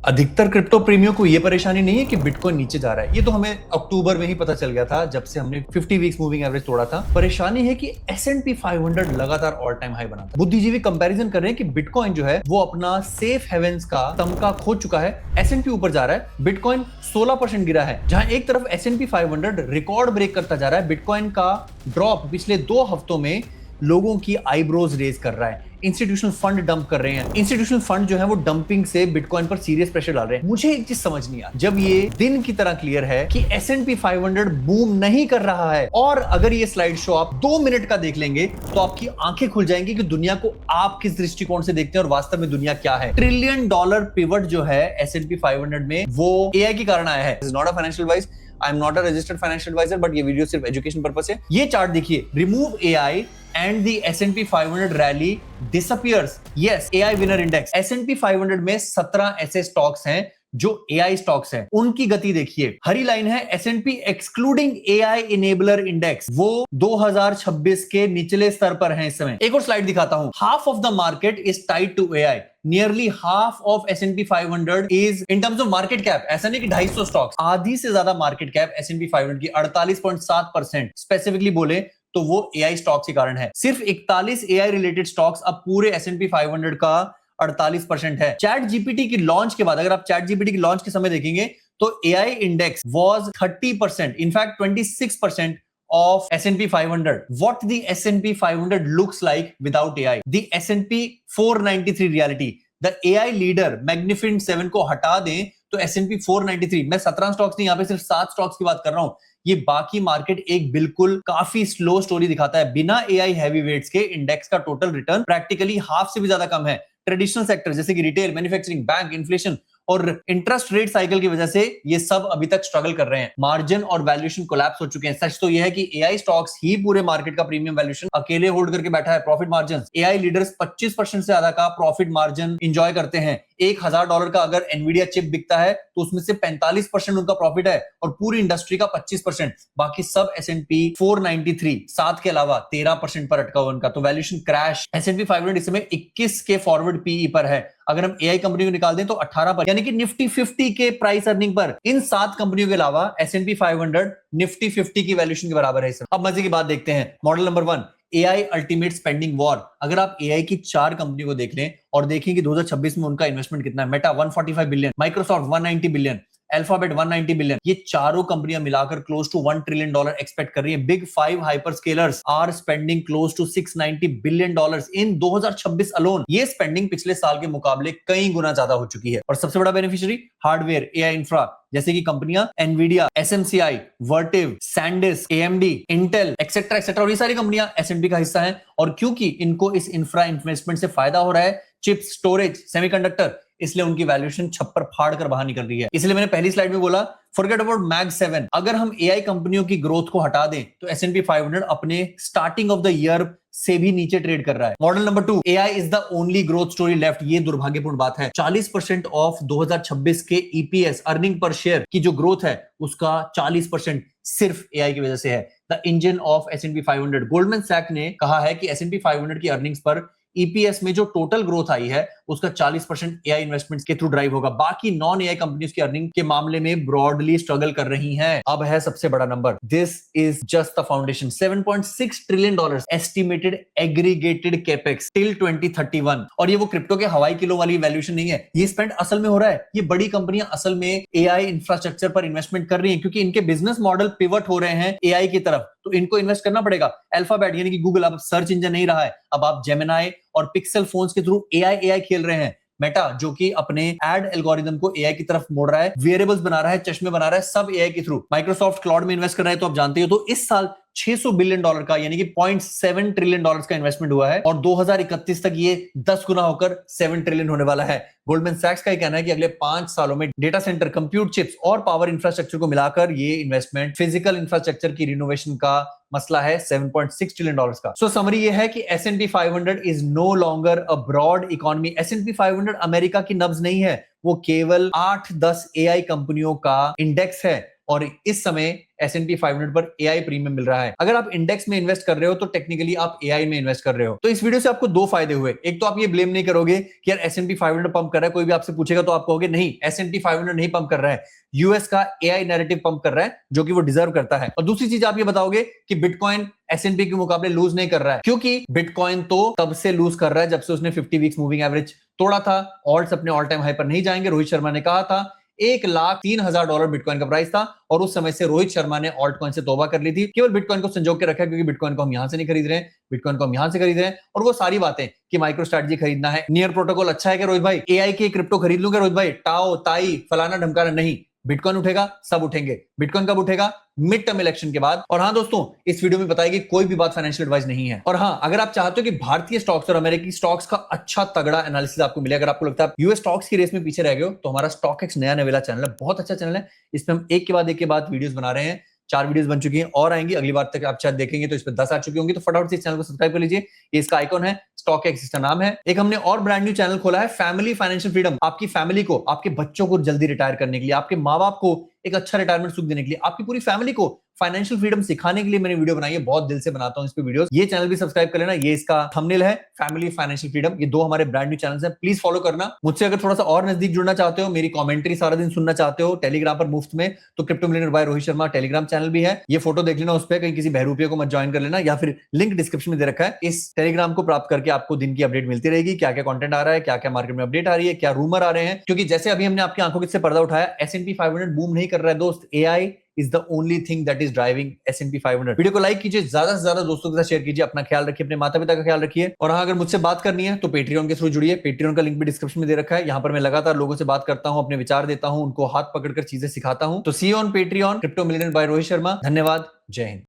अधिकतर क्रिप्टो प्रेमियों को ये परेशानी नहीं है कि बिटकॉइन नीचे जा रहा है। ये तो हमें अक्टूबर में ही पता चल गया था जब से हमने 50 वीक्स मूविंग एवरेज तोड़ा था। परेशानी है कि S&P 500 लगातार ऑल टाइम हाई बना था। बुद्धिजीवी कंपैरिजन कर रहे हैं कि बिटकॉइन जो है वो अपना सेफ हेवेंस का तमगा खो चुका है। S&P ऊपर जा रहा है, बिटकॉइन 16% गिरा है। जहां एक तरफ S&P 500 रिकॉर्ड ब्रेक करता जा रहा है, बिटकॉइन का ड्रॉप पिछले 2 हफ्तों में लोगों की आईब्रोज रेज कर रहा है। इंस्टीट्यूशनल फंड डंप कर रहे हैं। इंस्टीट्यूशनल फंड जो है वो डंपिंग से बिटकॉइन पर सीरियस प्रेशर डाल रहे हैं। मुझे एक चीज समझ नहीं आ, जब ये दिन की तरह क्लियर है कि S&P 500 बूम नहीं कर रहा है, और अगर ये स्लाइड शो आप 2 मिनट का देख लेंगे तो आपकी आंखें खुल जाएंगी कि दुनिया को आप किस दृष्टिकोण से देखते हैं और वास्तव में दुनिया क्या है। $1 ट्रिलियन पिवट जो है S&P 500 में, वो AI के कारण आया है। Is not a financial advice, I am not a registered financial advisor, but ये वीडियो सिर्फ एजुकेशन पर्पस है। ये चार्ट देखिए, remove AI and the S&P 500 rally disappears. Yes, AI winner index. S&P 500 में 17 ऐसे स्टॉक्स हैं जो AI स्टॉक्स हैं। उनकी गति देखिए, हरी लाइन है S&P excluding AI enabler index, वो 2026 के निचले स्तर पर है इस समय। एक और स्लाइड दिखाता हूं। Half of the market is tied to AI. Nearly half of S&P 500 is in terms of market cap. ऐसा नहीं कि 250 स्टॉक्स, आधी से ज्यादा मार्केट कैप S&P 500 की 48.7% स्पेसिफिकली बोले तो वो AI स्टॉक्स के कारण है। सिर्फ 41 AI रिलेटेड स्टॉक्स अब पूरे S&P 500 का 48% है। चैट जीपीटी की लॉन्च के बाद, अगर आप चैट जीपीटी की लॉन्च के समय देखेंगे तो AI index was 30%, in fact 26% of S&P 500. What the S&P 500 looks like without AI. The S&P 493 reality. The AI leader Magnificent 7 को हटा दें तो S&P 493, मैं 17 स्टॉक्स नहीं, यहां पे सिर्फ 7 स्टॉक्स की बात कर रहा हूं। ये बाकी मार्केट एक बिल्कुल काफी स्लो स्टोरी दिखाता है। बिना AI हैवी वेट्स के इंडेक्स का टोटल रिटर्न प्रैक्टिकली हाफ से भी ज्यादा कम है। ट्रेडिशनल सेक्टर जैसे कि रिटेल, मैन्युफैक्चरिंग, बैंक, इन्फ्लेशन और इंटरेस्ट रेट साइकिल की वजह से ये सब अभी तक स्ट्रगल कर रहे हैं। मार्जिन और वैल्यूएशन कोलैप्स हो चुके हैं। सच तो यह है कि AI स्टॉक्स ही पूरे मार्केट का प्रीमियम वैल्यूएशन अकेले होल्ड करके बैठा है। प्रॉफिट मार्जिन, AI लीडर्स 25% से ज्यादा का प्रॉफिट मार्जिन एंजॉय करते हैं। $1000 का अगर एनवीडिया चिप बिकता है तो उसमें से 45% उनका प्रॉफिट है और पूरी इंडस्ट्री का 25%। बाकी सब S&P 493 7 के अलावा 13% पर अटका हुआ उनका। तो वैल्यूएशन क्रैश। S&P 500 इस समय 21 के फॉरवर्ड PE पर है। अगर हम AI कंपनी को निकाल दें तो 18 पर, यानी कि निफ्टी 50 के प्राइस अर्निंग पर इन 7 कंपनियों के अलावा S&P 500 निफ्टी 50 की वैल्यूएशन के बराबर है। अब मजे की बात देखते हैं। Model number 1, AI ultimate spending war. अगर आप AI की 4 कंपनियों को देख लें और देखें कि 2026 में उनका इन्वेस्टमेंट कितना है, Meta 145 billion, Microsoft 190 billion, alphabet 190 billion, ये चारों कंपनियां मिलाकर क्लोज टू $1 ट्रिलियन एक्सपेक्ट कर रही है। Big 5 hyperscalers are spending close to $690 billion इन 2026 अलोन। ये स्पेंडिंग पिछले साल के मुकाबले कई गुना ज्यादा हो चुकी है। और सबसे बड़ा बेनिफिशियरी हार्डवेयर, AI इंफ्रा जैसे कि कंपनियां Nvidia, SMCI, Vertiv, SanDisk, AMD, Intel etcetera etcetera, और ये सारी कंपनियां S&P का हिस्सा हैं। और क्योंकि इनको इस इंफ्रा इन्वेस्टमेंट से फायदा हो रहा है, चिप्स, स्टोरेज, सेमीकंडक्टर, इसलिए उनकी वैल्यूएशन छप्पर फाड़ कर बाहर निकल रही है। इसलिए मैंने पहली स्लाइड में बोला फॉरगेट अबाउट मैग 7। अगर हम AI कंपनियों की ग्रोथ को हटा दें तो S&P 500 अपने स्टार्टिंग ऑफ द ईयर से भी नीचे ट्रेड कर रहा है। Model number 2, AI is the only growth story left. ये दुर्भाग्यपूर्ण बात है। 40% ऑफ 2026 के EPS अर्निंग पर शेयर की जो ग्रोथ है उसका 40% सिर्फ AI की वजह से है। The engine of S&P 500। Goldman Sachs ने कहा है कि S&P 500 की अर्निंग्स पर EPS में जो टोटल ग्रोथ आई है उसका 40% AI इन्वेस्टमेंट्स के थ्रू ड्राइव होगा। बाकी नॉन AI कंपनीज की अर्निंग के मामले में ब्रॉडली स्ट्रगल कर रही हैं। अब है सबसे बड़ा number, this is just the foundation. $7.6 trillion estimated aggregated capex till 2031। और ये वो क्रिप्टो के हवाई किलो वाली वैल्यूएशन नहीं है, ये स्पेंड असल में हो रहा है। ये बड़ी कंपनियां असल में AI इंफ्रास्ट्रक्चर पर इन्वेस्टमेंट कर रही हैं क्योंकि इनके बिजनेस मॉडल पिवट हो रहे हैं AI की तरफ, तो इनको इन्वेस्ट करना पड़ेगा। अल्फाबेट यानी कि गूगल अब सर्च इंजन नहीं रहा है, अब आप जेमिनाई और पिक्सल फोन्स के थ्रू AI खेल रहे हैं। मेटा जो कि अपने एड एल्गोरिदम को AI की तरफ मोड़ रहा है, वेरिएबल्स बना रहा है, चश्मे बना रहा है, सब AI के थ्रू। माइक्रोसॉफ्ट क्लाउड में इन्वेस्ट कर रहा है, तो आप जानते हो। तो इस साल $600 बिलियन का यानी कि $0.7 ट्रिलियन का इन्वेस्टमेंट हुआ है और 2031 तक ये 10 गुना होकर 7 ट्रिलियन होने वाला है। गोल्डमैन सैक्स का कहना है कि अगले 5 सालों में डेटा सेंटर, कंप्यूट चिप्स और पावर इंफ्रास्ट्रक्चर को मिलाकर ये इन्वेस्टमेंट फिजिकल इंफ्रास्ट्रक्चर की रिनोवेशन का मसला है $7.6 ट्रिलियन का। सो समरी ये है कि S&P 500 is no longer a broad economy. S&P 500 America की नब्ज नहीं है, वो केवल 8-10 AI कंपनियों का इंडेक्स है और इस समय S&P 500 पर AI प्रीमियम मिल रहा है। अगर आप इंडेक्स में इन्वेस्ट कर रहे हो तो टेक्निकली आप AI में इन्वेस्ट कर रहे हो। तो इस वीडियो से आपको दो फायदे हुए। एक तो आप ये ब्लेम नहीं करोगे कि यार S&P 500 पंप कर रहा है, कोई भी आपसे पूछेगा तो आप कहोगे नहीं, S&P 500 नहीं पंप कर रहा है, यूएस का AI नैरेटिव पंप कर रहा है, जो कि वो डिजर्व करता है। और दूसरी चीज आप ये बताओगे कि बिटकॉइन S&P के मुकाबले लूज नहीं कर रहा है, क्योंकि बिटकॉइन तो तब से लूज कर रहा है जब से उसने 50 वीक्स मूविंग एवरेज तोड़ा था। ऑल्ट्स अपने ऑल टाइम हाई पर नहीं जाएंगे। रोहित शर्मा ने कहा था $1,03,000 बिटकॉइन का प्राइस था और उस समय से रोहित शर्मा ने ऑल्ट कॉइन से तौबा कर ली थी। केवल बिटकॉइन को संजो के रखा है, क्योंकि बिटकॉइन को हम यहां से नहीं खरीद रहे हैं, बिटकॉइन को हम यहां से खरीद रहे हैं। और वो सारी बातें कि माइक्रो स्ट्रेटजी खरीदना है, नियर प्रोटोकॉल अच्छा है क्या रोहित भाई, AI के क्रिप्टो खरीद लूंगा रोहित भाई, टाओ ताई फलाना ढमकाना नहीं। बिटकॉइन उठेगा, सब उठेंगे। बिटकॉइन कब उठेगा? मिड टर्म इलेक्शन के बाद। और हाँ दोस्तों, इस वीडियो में बताएगी कोई भी बात फाइनेंशियल एडवाइस नहीं है। और हाँ, अगर आप चाहते हो कि भारतीय स्टॉक्स और अमेरिकी स्टॉक्स का अच्छा तगड़ा एनालिसिस आपको मिले, अगर आपको लगता है यूएस स्टॉक्स की रेस में पीछे रह गए हो, तो हमारा स्टॉक एक्स नया नवेला चैनल है, बहुत अच्छा चैनल है। इसमें हम एक के बाद वीडियोस बना रहे हैं। 4 वीडियोस बन चुकी हैं और आएंगी, अगली बार तक आप शायद देखेंगे तो इस पर 10 आ चुकी होंगी। तो फटाफट से इस चैनल को सब्सक्राइब कर लीजिए। ये इसका आइकॉन है, स्टॉक एक्स इसका नाम है। एक हमने और ब्रांड न्यू चैनल खोला है, फैमिली फाइनेंशियल फ्रीडम। आपकी फैमिली को, आपके बच्चों को जल्दी रिटायर करने के लिए, आपके माँ बाप को एक अच्छा रिटायरमेंट सुख देने के लिए, आपकी पूरी फैमिली को फाइनेंशियल फ्रीडम सिखाने के लिए मैंने वीडियो बनाई है। बहुत दिल से बनाता हूं इस पे वीडियोस। ये चैनल भी सब्सक्राइब कर लेना। ये इसका थंबनेल है, फैमिली फाइनेंशियल फ्रीडम। ये दो हमारे ब्रांड न्यू चैनल्स हैं, प्लीज फॉलो करना। मुझसे अगर थोड़ा सा और नजदीक जुड़ना चाहते हो, मेरी कमेंट्री सारा दिन सुनना चाहते हो टेलीग्राम पर मुफ्त में, तो crypto millionaire by Rohit Sharma Telegram channel भी है। ये फोटो देख लेना उस पर, कहीं किसी बहरूपिया को मत ज्वाइन कर लेना, या फिर लिंक डिस्क्रिप्शन में दे रखा है। इस टेलीग्राम को प्राप्त करके आपको दिन की अपडेट मिलती रहेगी, क्या क्या कंटेंट आ रहा है, क्या क्या मार्केट में अपडेट आ रही है, क्या रूमर आ रहे हैं। क्योंकि जैसे अभी हमने आपकी आंखों से पर्दा उठाया, S&P 500 बूम नहीं कर रहा है दोस्त, AI is the only thing that is driving S&P 500। Video को लाइक कीजिए, ज्यादा से ज्यादा दोस्तों के साथ शेयर कीजिए, अपना ख्याल रखिए, अपने माता पिता का ख्याल रखिए। और हाँ, अगर मुझसे बात करनी है तो पेट्रियन के थ्रू जुड़िए। पेट्रियन का लिंक भी डिस्क्रिप्शन में दे रखा है। यहाँ पर मैं लगातार लोगों से बात करता हूँ, अपने विचार देता हूँ, उनको हाथ पकड़कर चीजें सिखाता हूँ। तो see on Patreon, crypto millionaire by Rohit Sharma. धन्यवाद, जय हिंद।